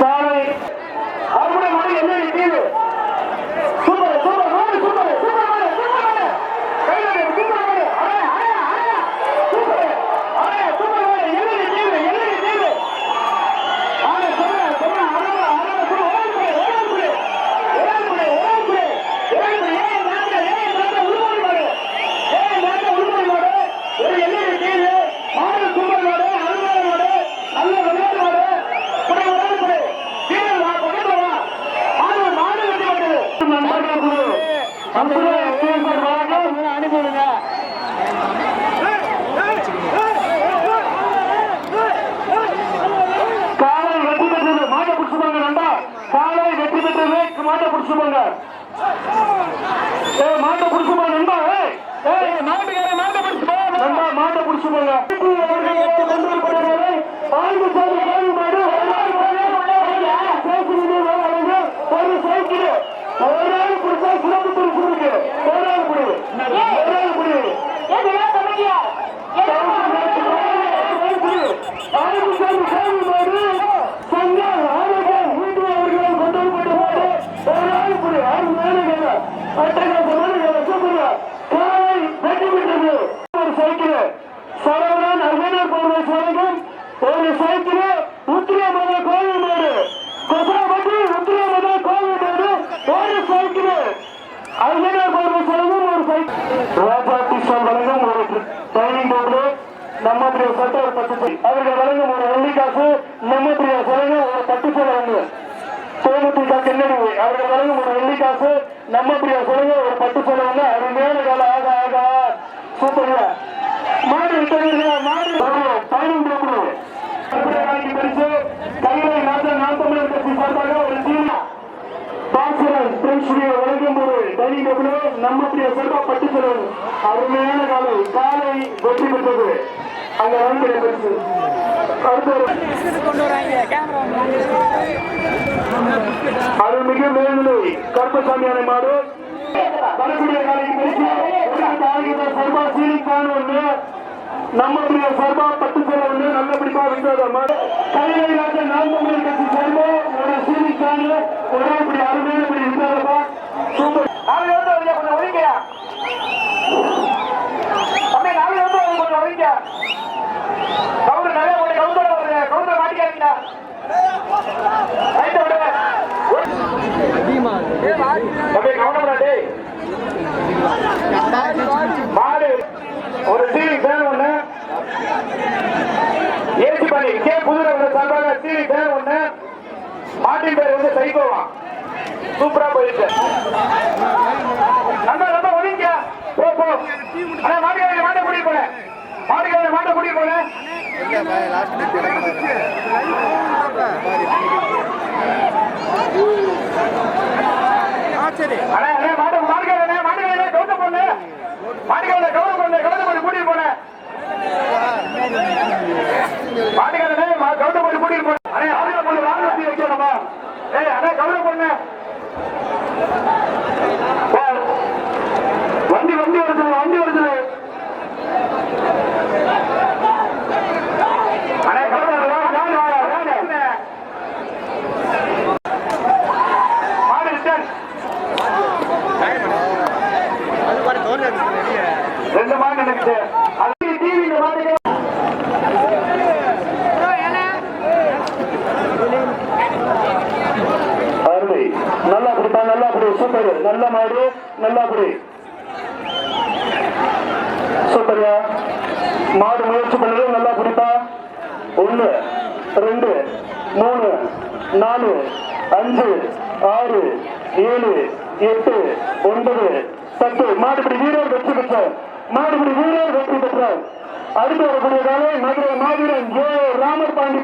காலை அவருடைய மணி என்ன தீவு சூப்பர் சூப்பர் மாடு சூப்பர் சூப்பர் மாடு சூப்பர் மாடு கையில சூப்பர் மாடு array array array super array super மாடு என்ன தீவு ஆனா சொல்ல சொல்ல அரே அரே சூப்பர் ஓடுங்க ஏன் நாங்க உருவாடி மாடு ஒரு என்ன தீவு மாடு சூப்பர் மாடு அருமையான மாடு நல்ல விளையாட்டு மாடு குறை விளையாடு குறை வீரர் வா கொண்டு வா மாடு மாடு வெட்டி மாடு நண்பர்கள் குழு அனுப்பிவிடுங்க காலை வெற்றி பெற்றது மாட்டை பிடிச்சுப்பாங்க நண்பா காலை வெற்றி பெற்றது மாட்டை பிடிச்சுப்பாங்க மாட்டை பிடிச்சுப்பா நண்பா மாட்டுக்கார மாட்டை பிடிச்சுப்பா நண்பா மாட்டை பிடிச்சுப்பாங்க ஒரு சைக்கிள் ஒரு ஆள் கொடுத்தா சிறப்பு பரிசு இருக்கு ஒரு ஆள் கொடு ஒரு ஆள் கொடு ஒரு சைக்கிள் சரவணன் அர்ஜனர் பவுடர் சோழகம் ஒரு சைக்கிள் உத்திரமத கோவில் மாடு கொசராபட்டி உத்திரமத கோவில் மாடு ஒரு சைக்கிள் அர்ஜனர் பவுடர் சோழகம் ஒரு சைக்கிள் ராஜா கிருஷ்ணன் வழங்கும் ஒரு ட்ரைனிங் போர்டு நம்ம பிரிய சட்ட ஒரு 10 அவர்கள் வழங்கும் ஒரு வெள்ளிக்காசு நம்ம பிரிய வழங்கும் ஒரு 10 வழங்கு தேமுதிக கென்னடி அவர்கள் வழங்கும் ஒரு வெள்ளிக்காசு நம்ம பிரிய சொல்லுங்க ஒரு 10 வழங்கு அருமையான கால ஆக ஆக சூப்பர் மாடு விட்டவர்களா மாடு பயணம் போகணும் பரிசு கையிலை நாம் தமிழர் கட்சி சார்பாக ஒரு சீனா பாஸ்கரன் பிரெஞ்சுடைய வழங்கும் ஒரு டைனிங் டேபிள் நம்ம பிரிய சொல்றா 10 செலவு அருமையான காலை காலை வெற்றி பெற்றது அங்க வந்து பரிசு அருள்மிகு மேல்நிலை கருப்பசாமியான மாடு வரக்கூடிய காலைக்கு பரிசு சர்பா சீனிக்கான ஒண்ணு நம்ம சர்பா 10 செலவு ஒண்ணு நல்லபடிப்பா விட்டது மாடு கையிலாக நாம் தமிழர் கட்சி சர்பா ஒரு சீனிக்கான ஒரே இப்படி அருமையான இப்படி இருந்தாரப்பா சூப்பர் கொஞ்சம் ஒழிங்க தம்பி நாலு கொஞ்சம் ஒழிங்க கவுண்டர் நிறைய ஒரு கவுண்டர் மாட்டிக்காதீங்கடா ரைட் விடுங்க தம்பி கவுண்டர் டேய் மாடு ஒரு சீனி ஃபேன் ஒண்ணு ஏசி பண்ணி கே புதுரை சார்பாக சீனி ஃபேன் ஒண்ணு மாட்டின் பேர் வந்து சைக்கோவா சூப்பரா போயிருக்கு நம்ம நம்ம ஒழிங்க போ போ அண்ணா மாட்டுக்காரங்க மாட்டை கூட்டிட்டு போல மாட்டுக்காரங்க மாட்டை கூட்டிட்டு போல வண்டி வண்டி வருது வண்டி வருது ரெண்டு மாடு நினைச்சு அருமை நல்லா பிடிப்பா நல்லா பிடி சூப்பர் நல்ல மாடு நல்லா பிடி சூப்பர்யா மாடு முயற்சி பண்ணது நல்லா பிடிப்பா 1 2 3 4 5 6 7 8 9 10 மாடுபிடி வீரர் வெற்றி பெற்றார் மாடுபிடி வீரர் வெற்றி பெற்றார் அடுத்து வரக்கூடிய காலை மதுரை மாவீரன் ஜே ராமர் பாண்டி